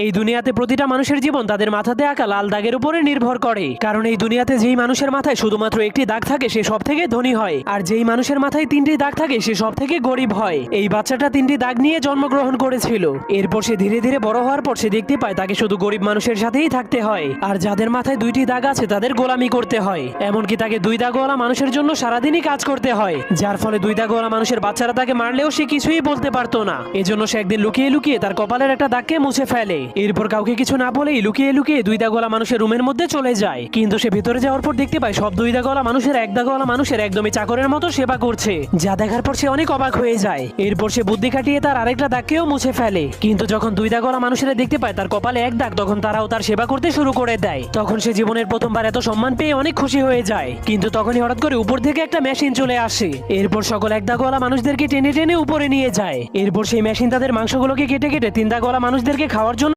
এই দুনিয়াতে প্রতিটা মানুষের জীবন তাদের মাথাতে আঁকা লাল দাগের উপরে নির্ভর করে। কারণ এই দুনিয়াতে যেই মানুষের মাথায় শুধুমাত্র একটি দাগ থাকে সে সব থেকে ধনী হয়, আর যেই মানুষের মাথায় তিনটি দাগ থাকে সে সব থেকে গরিব হয়। এই বাচ্চাটা তিনটি দাগ নিয়ে জন্মগ্রহণ করেছিল। এরপর সে ধীরে ধীরে বড় হওয়ার পর সে দেখতে পায় তাকে শুধু গরিব মানুষের সাথেই থাকতে হয়, আর যাদের মাথায় দুইটি দাগ আছে তাদের গোলামি করতে হয়। এমনকি তাকে দুই দাগওয়ালা মানুষের জন্য সারাদিনই কাজ করতে হয়, যার ফলে দুই দাগওয়ালা মানুষের বাচ্চারা তাকে মারলেও সে কিছুই বলতে পারতো না। এজন্য সে একদিন লুকিয়ে লুকিয়ে তার কপালের একটা দাগকে মুছে ফেলে। এরপর কাউকে কিছু না বলেই লুকিয়ে লুকিয়ে দুই দাগওয়ালা মানুষের রুমের মধ্যে চলে যায়। কিন্তু সে ভিতরে যাওয়ার পর দেখতে পায় সব দুই দাগওয়ালা মানুষের এক দাগওয়ালা মানুষের একদমই চাকরের মতো সেবা করছে, যা দেখার পর সে অনেক অবাক হয়ে যায়। এরপর সে বুদ্ধি খাটিয়ে তার আরেকটা দাগকেও মুছে ফেলে। কিন্তু যখন দুই দাগওয়ালা মানুষেরা দেখতে পায় তার কপালে এক দাগ, তখন তারাও তার সেবা করতে শুরু করে দেয়। তখন সে জীবনের প্রথমবার এত সম্মান পেয়ে অনেক খুশি হয়ে যায়। কিন্তু তখনই হঠাৎ করে উপর থেকে একটা মেশিন চলে আসে। এরপর সকল এক দাগওয়ালা মানুষদেরকে টেনে টেনে উপরে নিয়ে যায়। এরপর সেই মেশিন তাদের মাংসগুলোকে কেটে কেটে তিন দাগওয়ালা মানুষদেরকে খাওয়ার জন্য